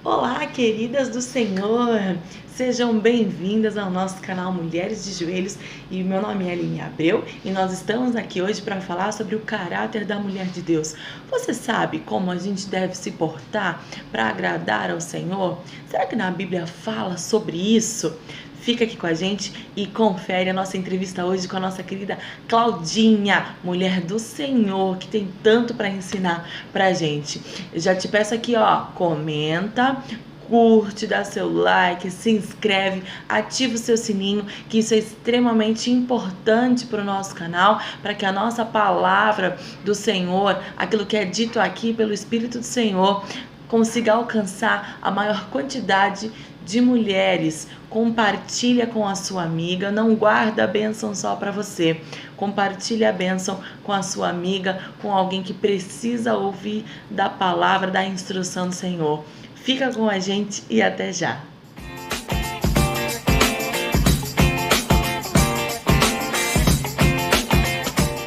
Olá, queridas do Senhor! Sejam bem-vindas ao nosso canal Mulheres de Joelhos e meu nome é Aline Abreu e nós estamos aqui hoje para falar sobre o caráter da mulher de Deus. Você sabe como a gente deve se portar para agradar ao Senhor? Será que na Bíblia fala sobre isso? Fica aqui com a gente e confere a nossa entrevista hoje com a nossa querida Claudinha, mulher do Senhor, que tem tanto para ensinar pra gente. Eu já te peço aqui, comenta, curte, dá seu like, se inscreve, ativa o seu sininho, que isso é extremamente importante para o nosso canal, para que a nossa palavra do Senhor, aquilo que é dito aqui pelo Espírito do Senhor, consiga alcançar a maior quantidade de mulheres. Compartilha com a sua amiga, não guarda a bênção só para você. Compartilha a bênção com a sua amiga, com alguém que precisa ouvir da palavra, da instrução do Senhor. Fica com a gente e até já.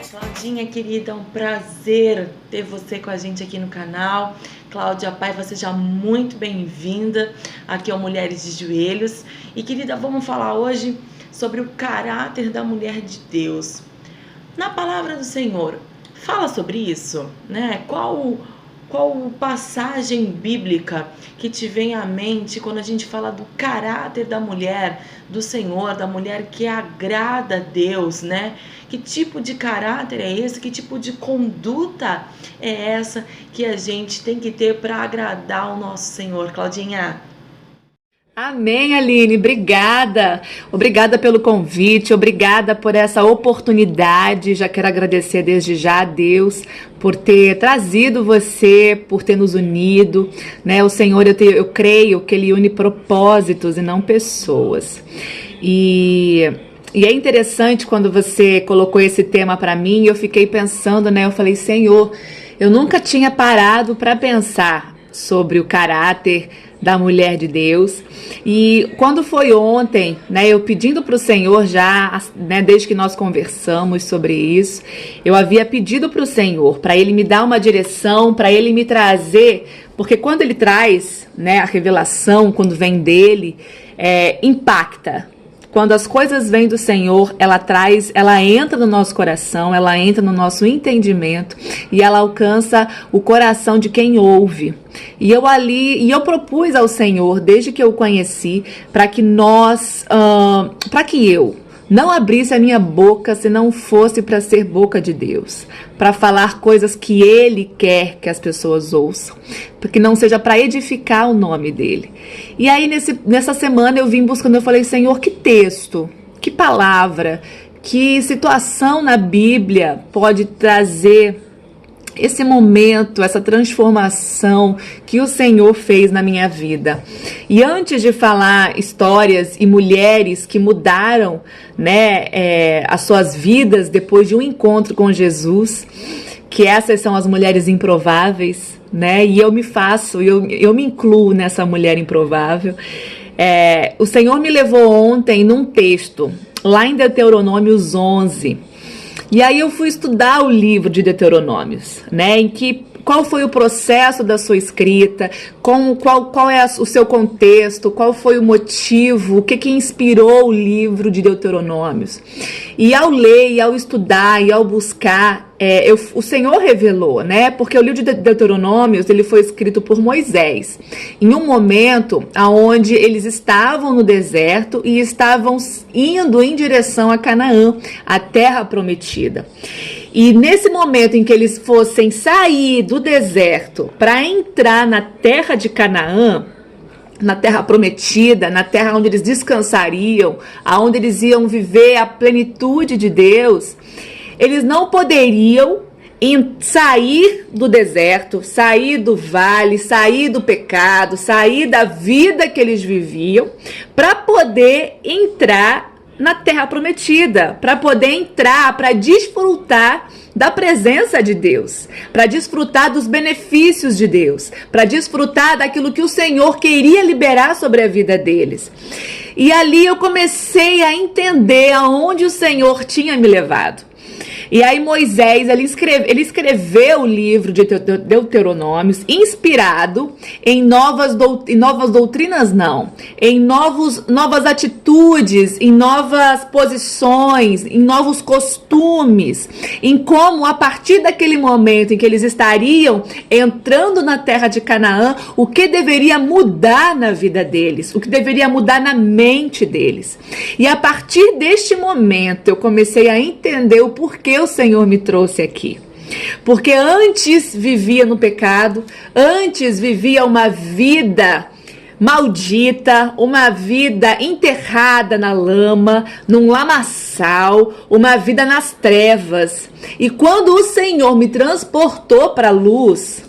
Claudinha, querida, é um prazer ter você com a gente aqui no canal. Cláudia Paiva, seja muito bem-vinda aqui ao Mulheres de Joelhos. E, querida, vamos falar hoje sobre o caráter da mulher de Deus. Na palavra do Senhor, fala sobre isso, né? Qual passagem bíblica que te vem à mente quando a gente fala do caráter da mulher do Senhor, da mulher que agrada a Deus, né? Que tipo de caráter é esse? Que tipo de conduta é essa que a gente tem que ter para agradar o nosso Senhor, Claudinha? Amém, Aline, obrigada. Obrigada pelo convite, obrigada por essa oportunidade. Já quero agradecer desde já a Deus por ter trazido você, por ter nos unido, né? O Senhor, eu creio que Ele une propósitos e não pessoas. E é interessante quando você colocou esse tema para mim, eu fiquei pensando, né? Eu falei, Senhor, eu nunca tinha parado para pensar sobre o caráter da mulher de Deus. E quando foi ontem, né, eu pedindo para o Senhor já, né, desde que nós conversamos sobre isso, eu havia pedido para o Senhor, para Ele me dar uma direção, para Ele me trazer, porque quando Ele traz, né, a revelação, quando vem dEle, impacta. Quando as coisas vêm do Senhor, ela entra no nosso coração, ela entra no nosso entendimento e ela alcança o coração de quem ouve. E eu propus ao Senhor, desde que eu o conheci, para que eu não abrisse a minha boca se não fosse para ser boca de Deus, para falar coisas que Ele quer que as pessoas ouçam, porque não seja para edificar o nome dEle. E aí nessa semana eu vim buscando, eu falei, Senhor, que texto, que palavra, que situação na Bíblia pode trazer esse momento, essa transformação que o Senhor fez na minha vida. E antes de falar histórias e mulheres que mudaram, né, as suas vidas depois de um encontro com Jesus, que essas são as mulheres improváveis, né? E eu me incluo nessa mulher improvável. O Senhor me levou ontem num texto, lá em Deuteronômios 11. E aí eu fui estudar o livro de Deuteronômios, né? Qual foi o processo da sua escrita, qual é o seu contexto, qual foi o motivo, o que inspirou o livro de Deuteronômios. E ao ler, e ao estudar, e ao buscar, o Senhor revelou, né? Porque o livro de Deuteronômios, ele foi escrito por Moisés, em um momento onde eles estavam no deserto e estavam indo em direção a Canaã, a terra prometida. E nesse momento em que eles fossem sair do deserto para entrar na terra de Canaã, na terra prometida, na terra onde eles descansariam, aonde eles iam viver a plenitude de Deus, eles não poderiam sair do deserto, sair do vale, sair do pecado, sair da vida que eles viviam, para poder entrar na terra prometida, para poder entrar, para desfrutar da presença de Deus, para desfrutar dos benefícios de Deus, para desfrutar daquilo que o Senhor queria liberar sobre a vida deles. E ali eu comecei a entender aonde o Senhor tinha me levado. E aí Moisés, ele escreveu o livro de Deuteronômios inspirado em novas doutrinas, não, em novas atitudes, em novas posições, em novos costumes, em como a partir daquele momento em que eles estariam entrando na terra de Canaã, o que deveria mudar na vida deles, o que deveria mudar na mente deles. E a partir deste momento eu comecei a entender o porquê o Senhor me trouxe aqui. Porque antes vivia no pecado, antes vivia uma vida maldita, uma vida enterrada na lama, num lamaçal, uma vida nas trevas. E quando o Senhor me transportou para a luz,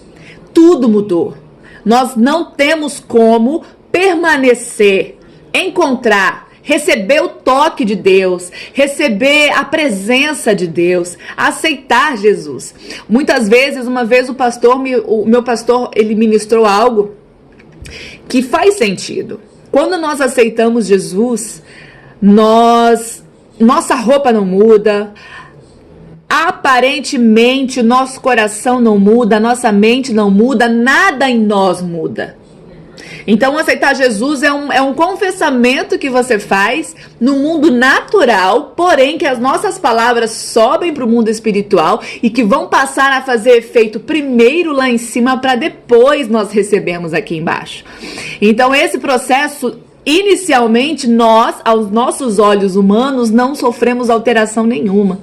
tudo mudou. Nós não temos como permanecer, encontrar, receber o toque de Deus, receber a presença de Deus, aceitar Jesus. Muitas vezes, uma vez o meu pastor, ele ministrou algo que faz sentido. Quando nós aceitamos Jesus, nossa roupa não muda, aparentemente nosso coração não muda, nossa mente não muda, nada em nós muda. Então, aceitar Jesus é um confessamento que você faz no mundo natural, porém que as nossas palavras sobem para o mundo espiritual e que vão passar a fazer efeito primeiro lá em cima para depois nós recebermos aqui embaixo. Então, esse processo, inicialmente, nós, aos nossos olhos humanos, não sofremos alteração nenhuma.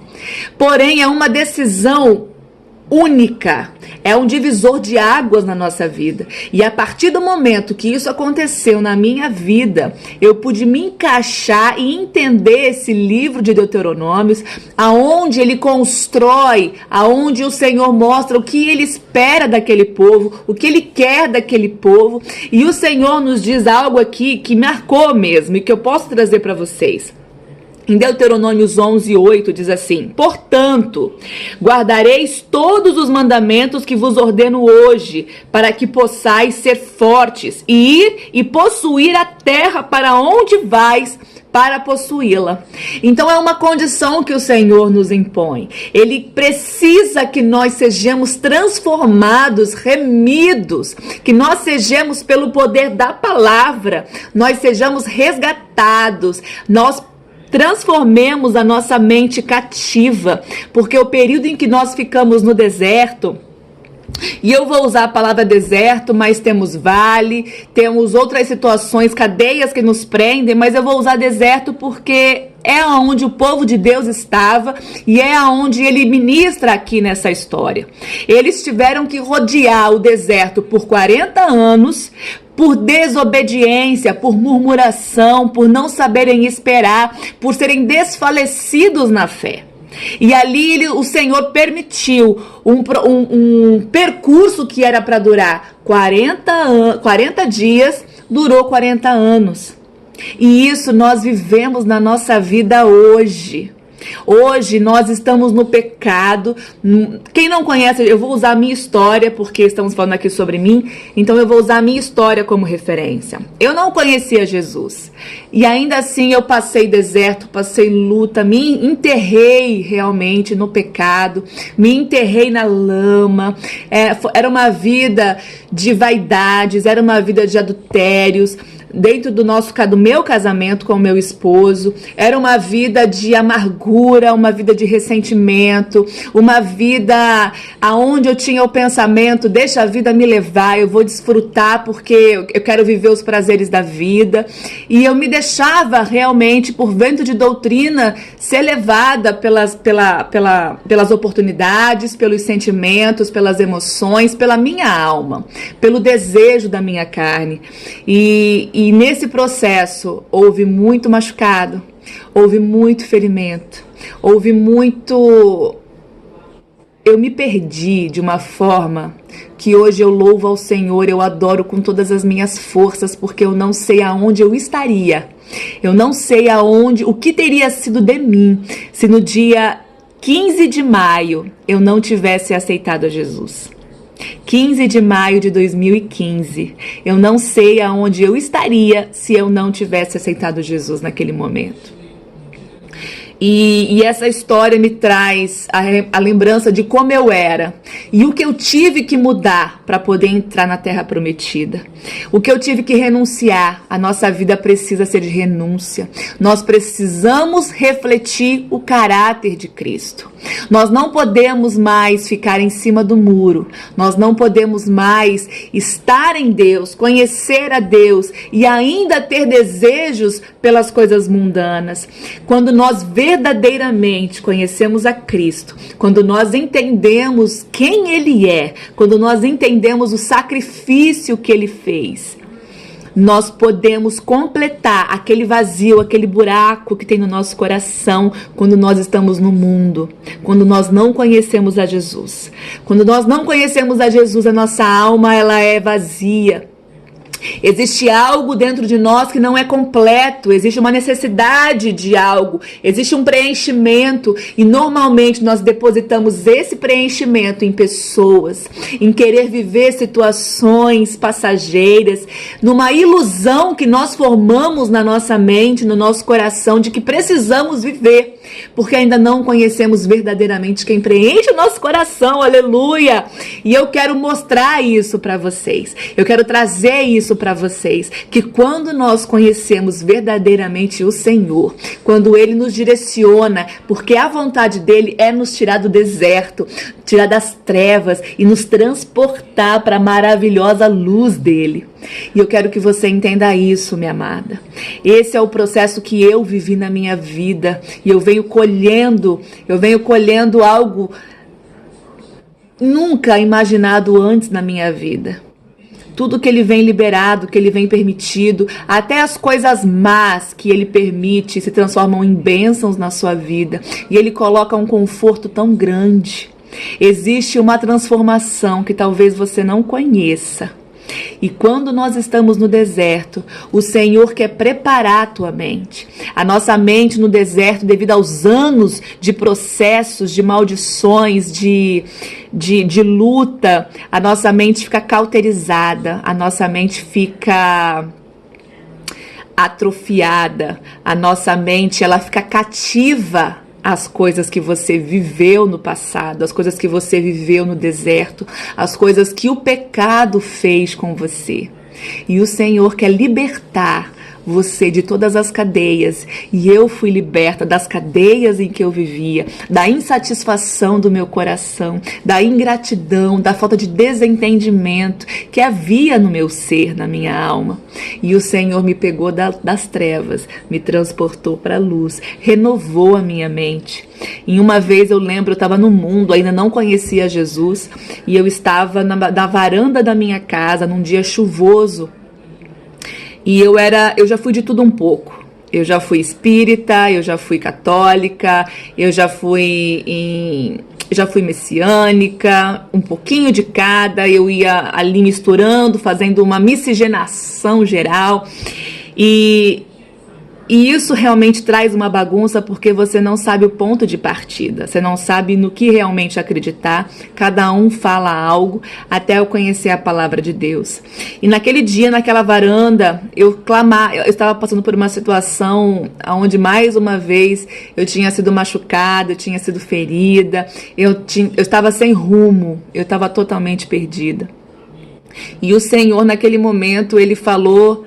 Porém, é uma decisão única, é um divisor de águas na nossa vida. E a partir do momento que isso aconteceu na minha vida, eu pude me encaixar e entender esse livro de Deuteronômios, aonde ele constrói, aonde o Senhor mostra o que ele espera daquele povo, o que ele quer daquele povo. E o Senhor nos diz algo aqui que marcou mesmo e que eu posso trazer para vocês. Em Deuteronômios 11:8 diz assim: portanto, guardareis todos os mandamentos que vos ordeno hoje, para que possais ser fortes e ir e possuir a terra para onde vais, para possuí-la. Então é uma condição que o Senhor nos impõe. Ele precisa que nós sejamos transformados, remidos, que nós sejamos pelo poder da palavra, nós sejamos resgatados, nós transformemos a nossa mente cativa, porque o período em que nós ficamos no deserto, e eu vou usar a palavra deserto, mas temos vale, temos outras situações, cadeias que nos prendem, mas eu vou usar deserto porque é onde o povo de Deus estava e é onde ele ministra aqui nessa história. Eles tiveram que rodear o deserto por 40 anos, por desobediência, por murmuração, por não saberem esperar, por serem desfalecidos na fé. E ali o Senhor permitiu um percurso que era para durar 40 dias, durou 40 anos. E isso nós vivemos na nossa vida hoje. Hoje nós estamos no pecado. Quem não conhece, eu vou usar a minha história, porque estamos falando aqui sobre mim, então eu vou usar a minha história como referência. Eu não conhecia Jesus, e ainda assim eu passei deserto, passei luta, me enterrei realmente no pecado, me enterrei na lama. Era uma vida de vaidades, era uma vida de adultérios, dentro do meu casamento com o meu esposo. Era uma vida de amargura, uma vida de ressentimento, uma vida aonde eu tinha o pensamento: deixa a vida me levar, eu vou desfrutar porque eu quero viver os prazeres da vida. E eu me deixava realmente, por vento de doutrina, ser levada pelas oportunidades, pelos sentimentos, pelas emoções, pela minha alma, pelo desejo da minha carne. E nesse processo houve muito machucado, houve muito ferimento, houve muito... Eu me perdi de uma forma que hoje eu louvo ao Senhor, eu adoro com todas as minhas forças, porque eu não sei aonde eu estaria. Eu não sei o que teria sido de mim se no dia 15 de maio eu não tivesse aceitado a Jesus. 15 de maio de 2015. Eu não sei aonde eu estaria se eu não tivesse aceitado Jesus naquele momento. E essa história me traz a lembrança de como eu era e o que eu tive que mudar para poder entrar na Terra Prometida. O que eu tive que renunciar. A nossa vida precisa ser de renúncia. Nós precisamos refletir o caráter de Cristo. Nós não podemos mais ficar em cima do muro. Nós não podemos mais estar em Deus, conhecer a Deus e ainda ter desejos pelas coisas mundanas. Quando nós verdadeiramente conhecemos a Cristo, quando nós entendemos quem Ele é, quando nós entendemos o sacrifício que Ele fez, nós podemos completar aquele vazio, aquele buraco que tem no nosso coração quando nós estamos no mundo, quando nós não conhecemos a Jesus. Quando nós não conhecemos a Jesus, a nossa alma ela é vazia. Existe algo dentro de nós que não é completo, existe uma necessidade de algo, existe um preenchimento e normalmente nós depositamos esse preenchimento em pessoas, em querer viver situações passageiras, numa ilusão que nós formamos na nossa mente, no nosso coração de que precisamos viver, porque ainda não conhecemos verdadeiramente quem preenche o nosso coração, aleluia! E eu quero mostrar isso para vocês, eu quero trazer isso para vocês, que quando nós conhecemos verdadeiramente o Senhor, quando Ele nos direciona, porque a vontade dEle é nos tirar do deserto, tirar das trevas e nos transportar para a maravilhosa luz dEle. E eu quero que você entenda isso, minha amada. Esse é o processo que eu vivi na minha vida e eu venho colhendo algo nunca imaginado antes na minha vida. Tudo que Ele vem liberado, que Ele vem permitido, até as coisas más que Ele permite se transformam em bênçãos na sua vida. E Ele coloca um conforto tão grande. Existe uma transformação que talvez você não conheça. E quando nós estamos no deserto, o Senhor quer preparar a tua mente. A nossa mente no deserto, devido aos anos de processos, de maldições, de luta, a nossa mente fica cauterizada, a nossa mente fica atrofiada, a nossa mente ela fica cativa as coisas que você viveu no passado, as coisas que você viveu no deserto, as coisas que o pecado fez com você. E o Senhor quer libertar você de todas as cadeias, e eu fui liberta das cadeias em que eu vivia, da insatisfação do meu coração, da ingratidão, da falta de desentendimento que havia no meu ser, na minha alma. E o Senhor me pegou das trevas, me transportou para a luz, renovou a minha mente. E uma vez eu lembro, eu estava no mundo, ainda não conhecia Jesus, e eu estava na varanda da minha casa, num dia chuvoso. E eu já fui de tudo um pouco. Eu já fui espírita, eu já fui católica, eu já fui messiânica, um pouquinho de cada. Eu ia ali misturando, fazendo uma miscigenação geral. E isso realmente traz uma bagunça porque você não sabe o ponto de partida, você não sabe no que realmente acreditar, cada um fala algo até eu conhecer a palavra de Deus. E naquele dia, naquela varanda, eu estava passando por uma situação onde mais uma vez eu tinha sido machucada, eu tinha sido ferida, eu estava sem rumo, eu estava totalmente perdida. E o Senhor naquele momento, Ele falou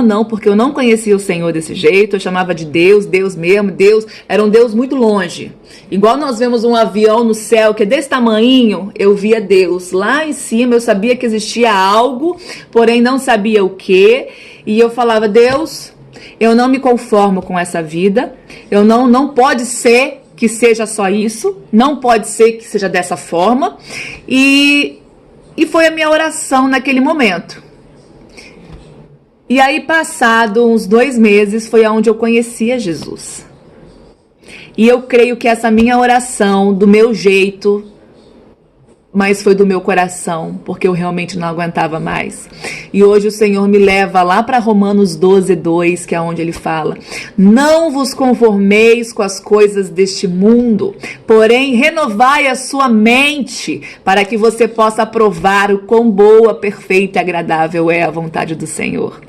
não, porque eu não conhecia o Senhor desse jeito, eu chamava de Deus, Deus mesmo, Deus, era um Deus muito longe. Igual nós vemos um avião no céu que é desse tamanhinho, eu via Deus lá em cima, eu sabia que existia algo, porém não sabia o que, e eu falava, Deus, eu não me conformo com essa vida, não pode ser que seja só isso, não pode ser que seja dessa forma, e foi a minha oração naquele momento. E aí, passado uns 2 meses, foi onde eu conhecia Jesus. E eu creio que essa minha oração, do meu jeito, mas foi do meu coração, porque eu realmente não aguentava mais. E hoje o Senhor me leva lá para Romanos 12:2, que é onde Ele fala: não vos conformeis com as coisas deste mundo, porém renovai a sua mente, para que você possa provar o quão boa, perfeita e agradável é a vontade do Senhor.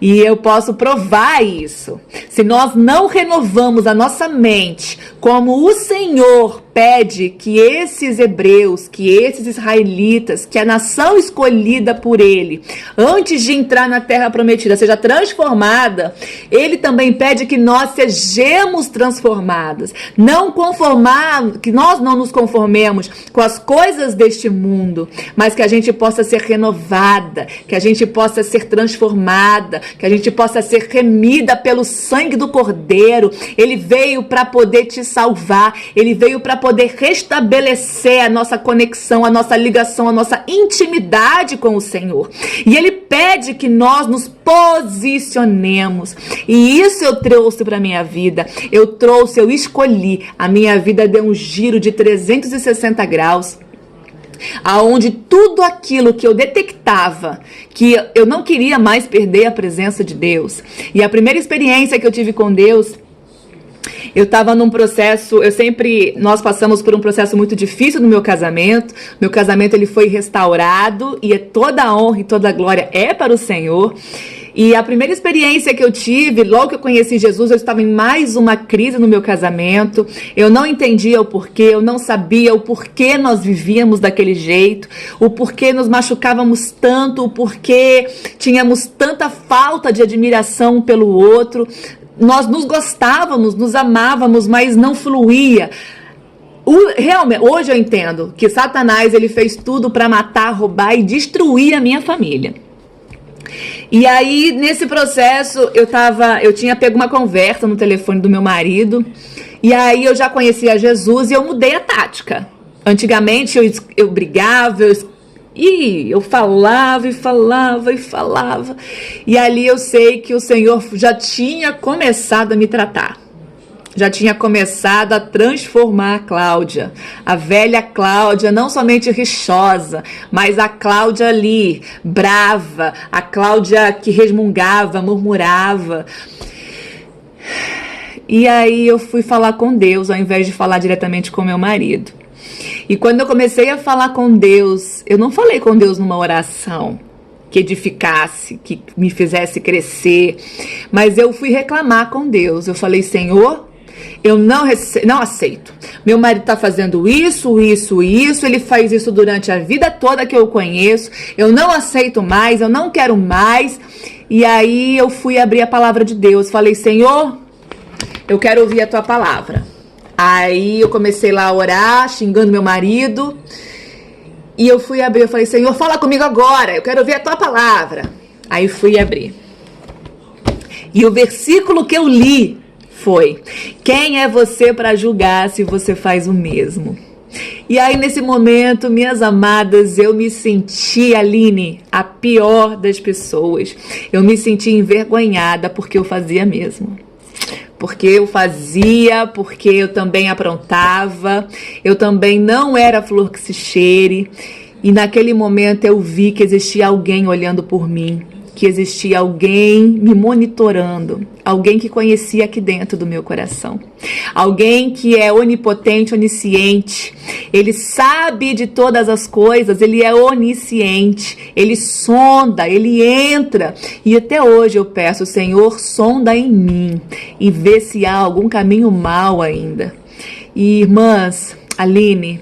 E eu posso provar isso. Se nós não renovamos a nossa mente, como o Senhor pede que esses hebreus, que esses israelitas, que a nação escolhida por Ele, antes de entrar na terra prometida, seja transformada, Ele também pede que nós sejamos transformadas. Não conformar, que nós não nos conformemos com as coisas deste mundo, mas que a gente possa ser renovada, que a gente possa ser transformada, que a gente possa ser remida pelo sangue do Cordeiro. Ele veio para poder te salvar, Ele veio para poder restabelecer a nossa conexão, a nossa ligação, a nossa intimidade com o Senhor. E Ele pede que nós nos posicionemos. E isso eu trouxe para a minha vida. Eu escolhi. A minha vida deu um giro de 360 graus. Aonde tudo aquilo que eu detectava, que eu não queria mais perder a presença de Deus. E a primeira experiência que eu tive com Deus, eu estava num processo, nós passamos por um processo muito difícil no meu casamento. Meu casamento ele foi restaurado e toda a honra e toda a glória é para o Senhor. E a primeira experiência que eu tive, logo que eu conheci Jesus, eu estava em mais uma crise no meu casamento. Eu não entendia o porquê, eu não sabia o porquê nós vivíamos daquele jeito, o porquê nos machucávamos tanto, o porquê tínhamos tanta falta de admiração pelo outro. Nós nos gostávamos, nos amávamos, mas não fluía. Realmente, hoje eu entendo que Satanás ele fez tudo para matar, roubar e destruir a minha família. E aí, nesse processo, eu tinha pego uma conversa no telefone do meu marido, e aí eu já conhecia Jesus e eu mudei a tática. Antigamente eu brigava, eu falava e falava e falava, e ali eu sei que o Senhor já tinha começado a me tratar. Já tinha começado a transformar a Cláudia, a velha Cláudia, não somente rixosa, mas a Cláudia ali, brava, a Cláudia que resmungava, murmurava. E aí eu fui falar com Deus, ao invés de falar diretamente com meu marido. E quando eu comecei a falar com Deus, eu não falei com Deus numa oração que edificasse, que me fizesse crescer, mas eu fui reclamar com Deus. Eu falei, Senhor, eu não aceito. Meu marido está fazendo isso, ele faz isso durante a vida toda que eu conheço. Eu não aceito mais, eu não quero mais. E aí eu fui abrir a palavra de Deus. Falei, Senhor, eu quero ouvir a tua palavra. Aí eu comecei lá a orar, xingando meu marido. E eu fui abrir, eu falei, Senhor, fala comigo agora, eu quero ouvir a tua palavra. Aí fui abrir. E o versículo que eu li foi: quem é você para julgar se você faz o mesmo? E aí nesse momento, minhas amadas, eu me senti, Aline, a pior das pessoas. Eu me senti envergonhada porque eu fazia mesmo. Porque eu também aprontava, eu também não era flor que se cheire. E naquele momento eu vi que existia alguém olhando por mim, que existia alguém me monitorando, alguém que conhecia aqui dentro do meu coração, alguém que é onipotente, onisciente, ele sabe de todas as coisas, ele é onisciente, ele sonda, ele entra, e até hoje eu peço, Senhor, sonda em mim e vê se há algum caminho mau ainda. E irmãs, Aline,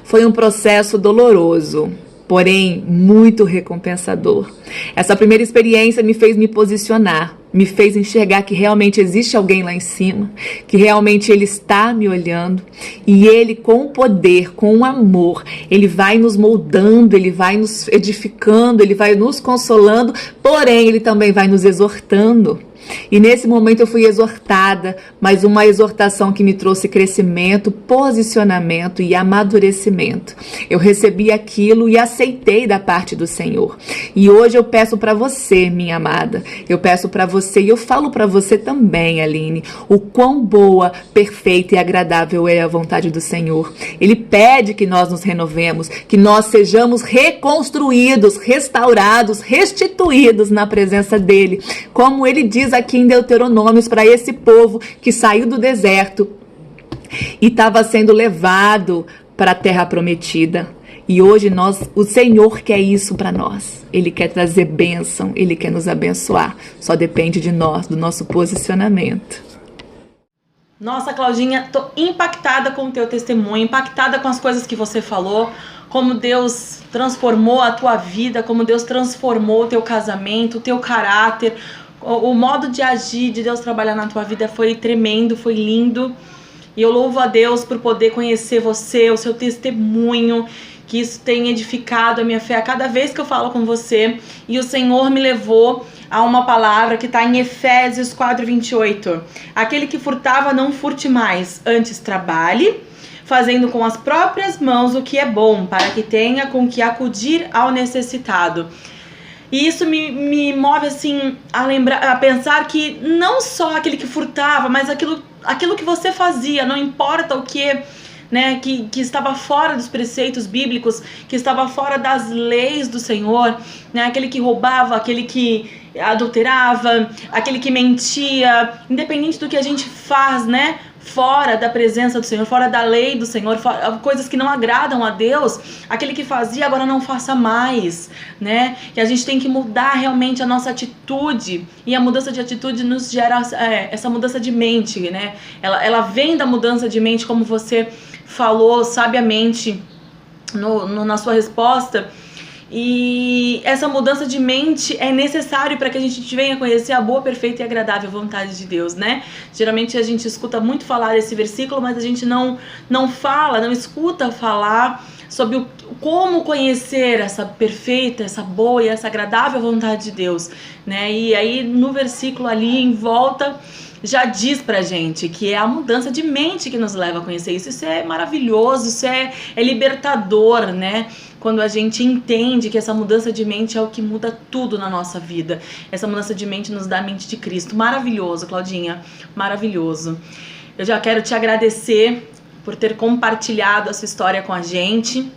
foi um processo doloroso, porém muito recompensador. Essa primeira experiência me fez me posicionar, me fez enxergar que realmente existe alguém lá em cima, que realmente Ele está me olhando, e Ele, com o poder, com o amor, Ele vai nos moldando, Ele vai nos edificando, Ele vai nos consolando, porém Ele também vai nos exortando. E nesse momento eu fui exortada, mas uma exortação que me trouxe crescimento, posicionamento e amadurecimento. Eu recebi aquilo e aceitei da parte do Senhor. E hoje eu peço para você, minha amada, eu peço para você e eu falo para você também, Aline, o quão boa, perfeita e agradável é a vontade do Senhor. Ele pede que nós nos renovemos, que nós sejamos reconstruídos, restaurados, restituídos na presença dEle, como Ele diz aqui em Deuteronômios para esse povo que saiu do deserto e estava sendo levado para a terra prometida. E hoje o Senhor quer isso para nós. Ele quer trazer bênção, Ele quer nos abençoar. Só depende de nós, do nosso posicionamento. Nossa, Claudinha, tô impactada com o teu testemunho, impactada com as coisas que você falou, como Deus transformou a tua vida, como Deus transformou o teu casamento, o teu caráter, o modo de agir, de Deus trabalhar na tua vida foi tremendo, foi lindo. E eu louvo a Deus por poder conhecer você, o seu testemunho, que isso tem edificado a minha fé a cada vez que eu falo com você. E o Senhor me levou a uma palavra que está em Efésios 4:28. Aquele que furtava, não furte mais, antes trabalhe, fazendo com as próprias mãos o que é bom, para que tenha com que acudir ao necessitado. E isso me move assim a pensar que não só aquele que furtava, mas aquilo que você fazia, não importa o que, né, que estava fora dos preceitos bíblicos, que estava fora das leis do Senhor, né, aquele que roubava, aquele que adulterava, aquele que mentia, independente do que a gente faz, né, fora da presença do Senhor, fora da lei do Senhor, coisas que não agradam a Deus, aquele que fazia agora não faça mais, né? Que a gente tem que mudar realmente a nossa atitude, e a mudança de atitude nos gera essa mudança de mente, né? Ela vem da mudança de mente, como você falou sabiamente na sua resposta. E essa mudança de mente é necessário para que a gente venha conhecer a boa, perfeita e agradável vontade de Deus, né? Geralmente a gente escuta muito falar desse versículo, mas a gente não escuta falar sobre como conhecer essa perfeita, essa boa e essa agradável vontade de Deus, né? E aí no versículo ali em volta já diz pra gente que é a mudança de mente que nos leva a conhecer isso. Isso é maravilhoso, isso é libertador, né? Quando a gente entende que essa mudança de mente é o que muda tudo na nossa vida. Essa mudança de mente nos dá a mente de Cristo. Maravilhoso, Claudinha, maravilhoso. Eu já quero te agradecer por ter compartilhado a sua história com a gente.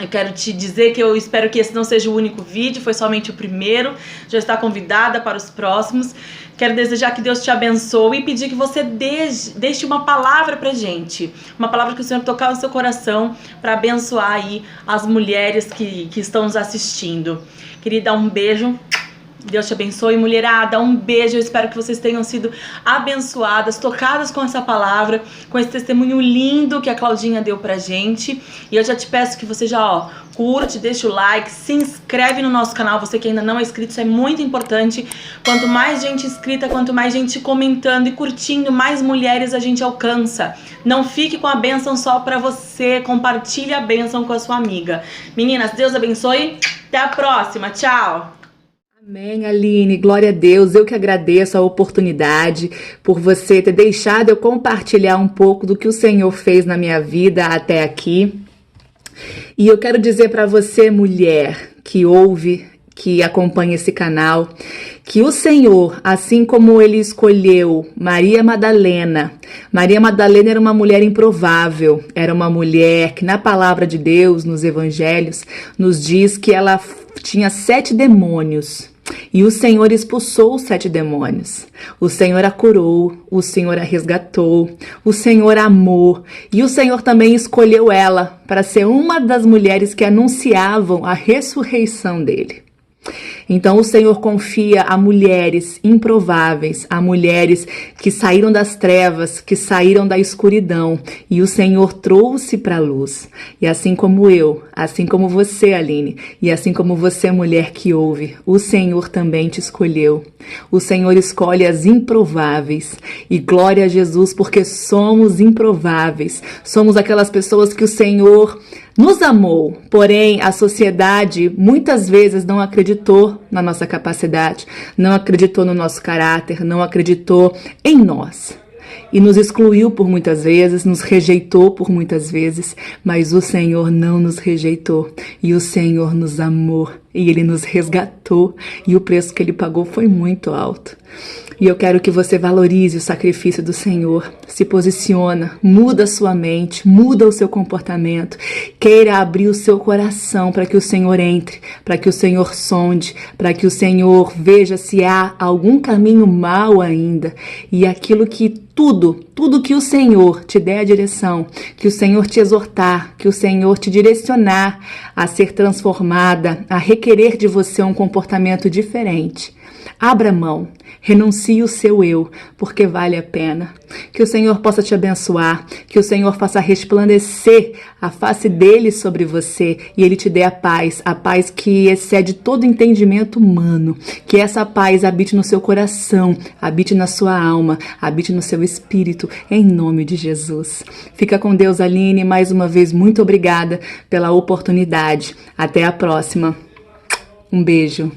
Eu quero te dizer que eu espero que esse não seja o único vídeo, foi somente o primeiro. Já está convidada para os próximos. Quero desejar que Deus te abençoe e pedir que você deixe uma palavra pra gente. Uma palavra que o Senhor tocar no seu coração para abençoar aí as mulheres que estão nos assistindo. Queria dar um beijo. Deus te abençoe, mulherada, um beijo, eu espero que vocês tenham sido abençoadas, tocadas com essa palavra, com esse testemunho lindo que a Claudinha deu pra gente. E eu já te peço que você já, curte, deixa o like, se inscreve no nosso canal, você que ainda não é inscrito, isso é muito importante. Quanto mais gente inscrita, quanto mais gente comentando e curtindo, mais mulheres a gente alcança. Não fique com a bênção só pra você, compartilhe a bênção com a sua amiga. Meninas, Deus abençoe, até a próxima, tchau! Amém, Aline, glória a Deus, eu que agradeço a oportunidade por você ter deixado eu compartilhar um pouco do que o Senhor fez na minha vida até aqui. E eu quero dizer para você, mulher, que ouve, que acompanha esse canal, que o Senhor, assim como Ele escolheu Maria Madalena era uma mulher improvável, era uma mulher que na palavra de Deus, nos evangelhos, nos diz que ela tinha 7 demônios. E o Senhor expulsou os 7 demônios. O Senhor a curou, o Senhor a resgatou, o Senhor a amou. E o Senhor também escolheu ela para ser uma das mulheres que anunciavam a ressurreição dele. Então o Senhor confia a mulheres improváveis, a mulheres que saíram das trevas, que saíram da escuridão, e o Senhor trouxe para a luz. E assim como eu, assim como você, Aline, e assim como você, mulher que ouve, o Senhor também te escolheu. O Senhor escolhe as improváveis. E glória a Jesus, porque somos improváveis. Somos aquelas pessoas que o Senhor nos amou, porém a sociedade muitas vezes não acreditou na nossa capacidade, não acreditou no nosso caráter, não acreditou em nós. E nos excluiu por muitas vezes, nos rejeitou por muitas vezes, mas o Senhor não nos rejeitou e o Senhor nos amou. e Ele nos resgatou, e o preço que Ele pagou foi muito alto. E eu quero que você valorize o sacrifício do Senhor, se posiciona, muda a sua mente, muda o seu comportamento, queira abrir o seu coração para que o Senhor entre, para que o Senhor sonde, para que o Senhor veja se há algum caminho mau ainda, e aquilo que tudo que o Senhor te der a direção, que o Senhor te exortar, que o Senhor te direcionar a ser transformada, a requerer de você um comportamento diferente. Abra mão, renuncie o seu eu, porque vale a pena. Que o Senhor possa te abençoar, que o Senhor faça resplandecer a face dele sobre você e ele te dê a paz que excede todo entendimento humano. Que essa paz habite no seu coração, habite na sua alma, habite no seu espírito, em nome de Jesus. Fica com Deus, Aline, mais uma vez muito obrigada pela oportunidade. Até a próxima. Um beijo.